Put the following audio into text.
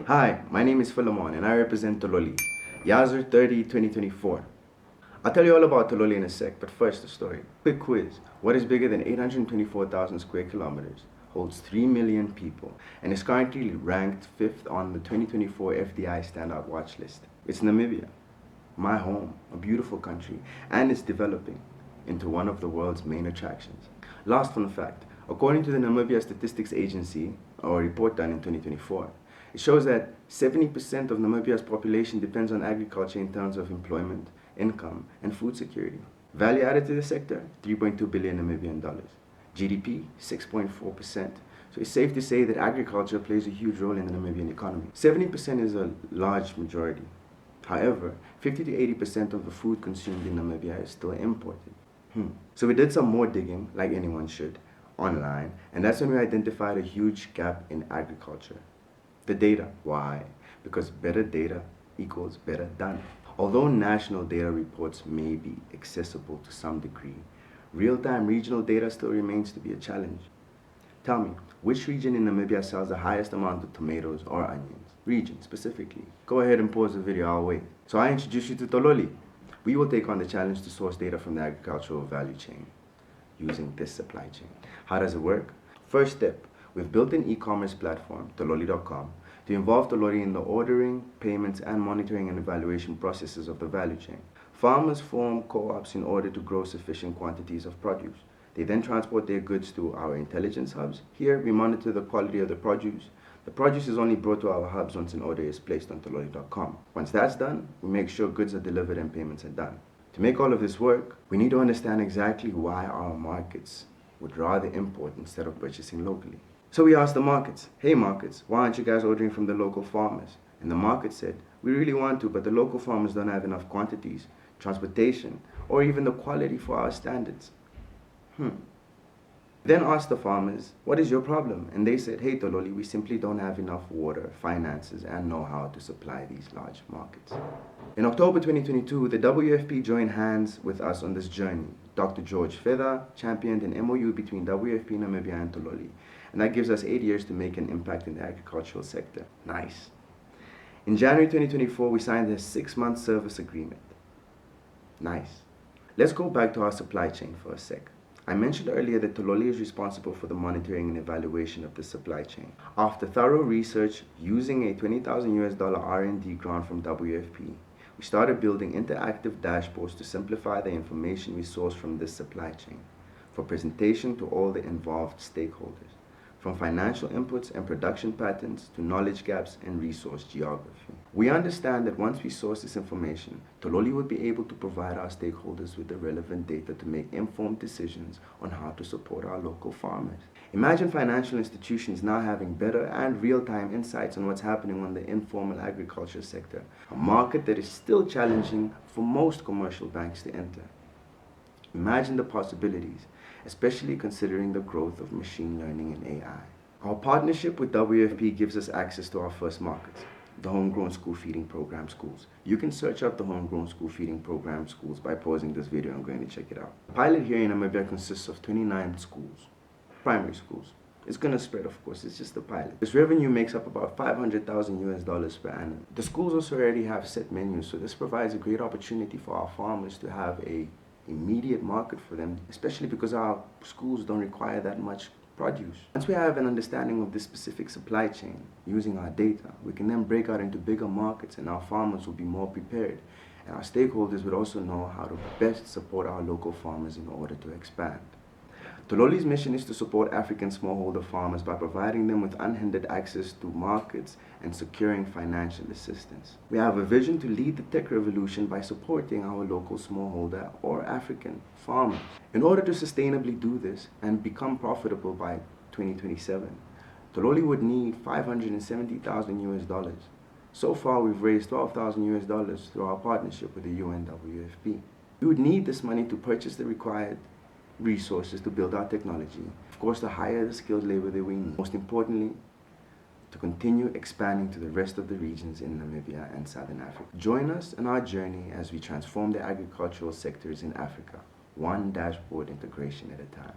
Hi, my name is Fillemon and I represent Tololi, YASR30 2024. I'll tell you all about Tololi in a sec, but first the story. Quick quiz. What is bigger than 824,000 square kilometers, holds 3 million people, and is currently ranked 5th on the 2024 FDI Standout Watch List? It's Namibia, my home, a beautiful country, and it's developing into one of the world's main attractions. Last fun fact, according to the Namibia Statistics Agency, or a report done in 2024, it shows that 70% of Namibia's population depends on agriculture in terms of employment, income, and food security. Value added to the sector, 3.2 billion Namibian dollars. GDP, 6.4%. So it's safe to say that agriculture plays a huge role in the Namibian economy. 70% is a large majority. However, 50 to 80% of the food consumed in Namibia is still imported. So we did some more digging, like anyone should, online, and that's when we identified a huge gap in agriculture. The data. Why? Because better data equals better done. Although national data reports may be accessible to some degree, real-time regional data still remains to be a challenge. Tell me, which region in Namibia sells the highest amount of tomatoes or onions? Region, specifically. Go ahead and pause the video, I'll wait. So I introduce you to Tololi. We will take on the challenge to source data from the agricultural value chain using this supply chain. How does it work? First step, we've built an e-commerce platform, Tololi.com, to involve Tololi in the ordering, payments, and monitoring and evaluation processes of the value chain. Farmers form co-ops in order to grow sufficient quantities of produce. They then transport their goods to our intelligence hubs. Here, we monitor the quality of the produce. The produce is only brought to our hubs once an order is placed on Tololi.com. Once that's done, we make sure goods are delivered and payments are done. To make all of this work, we need to understand exactly why our markets would rather import instead of purchasing locally. So we asked the markets, hey markets, why aren't you guys ordering from the local farmers? And the market said, we really want to, but the local farmers don't have enough quantities, transportation, or even the quality for our standards. Then asked the farmers, what is your problem? And they said, hey Tololi, we simply don't have enough water, finances, and know-how to supply these large markets. In October 2022, the WFP joined hands with us on this journey. Dr. George Feather championed an MOU between WFP Namibia and Tololi, and that gives us 8 years to make an impact in the agricultural sector. Nice. In January 2024, we signed a 6-month service agreement. Nice. Let's go back to our supply chain for a sec. I mentioned earlier that Tololi is responsible for the monitoring and evaluation of the supply chain. After thorough research using a $20,000 R&D grant from WFP, we started building interactive dashboards to simplify the information we source from this supply chain for presentation to all the involved stakeholders, from financial inputs and production patterns to knowledge gaps and resource geography. We understand that once we source this information, Tololi would be able to provide our stakeholders with the relevant data to make informed decisions on how to support our local farmers. Imagine financial institutions now having better and real-time insights on what's happening on the informal agriculture sector, a market that is still challenging for most commercial banks to enter. Imagine the possibilities, especially considering the growth of machine learning and AI. Our partnership with WFP gives us access to our first markets, the Homegrown School Feeding Program schools. You can search up the Homegrown School Feeding Program schools by pausing this video and going to check it out. The pilot here in Namibia consists of 29 schools, primary schools. It's going to spread, of course, it's just a pilot. This revenue makes up about $500,000 per annum. The schools also already have set menus, so this provides a great opportunity for our farmers to have a immediate market for them, especially because our schools don't require that much produce. Once we have an understanding of this specific supply chain, using our data, we can then break out into bigger markets and our farmers will be more prepared. And our stakeholders would also know how to best support our local farmers in order to expand. Tololi's mission is to support African smallholder farmers by providing them with unhindered access to markets and securing financial assistance. We have a vision to lead the tech revolution by supporting our local smallholder or African farmers. In order to sustainably do this and become profitable by 2027, Tololi would need $570,000. So far, we've raised $12,000 through our partnership with the UNWFP. We would need this money to purchase the required resources to build our technology, of course to hire the skilled labor that we need, most importantly to continue expanding to the rest of the regions in Namibia and Southern Africa. Join us in our journey as we transform the agricultural sectors in Africa, one dashboard integration at a time.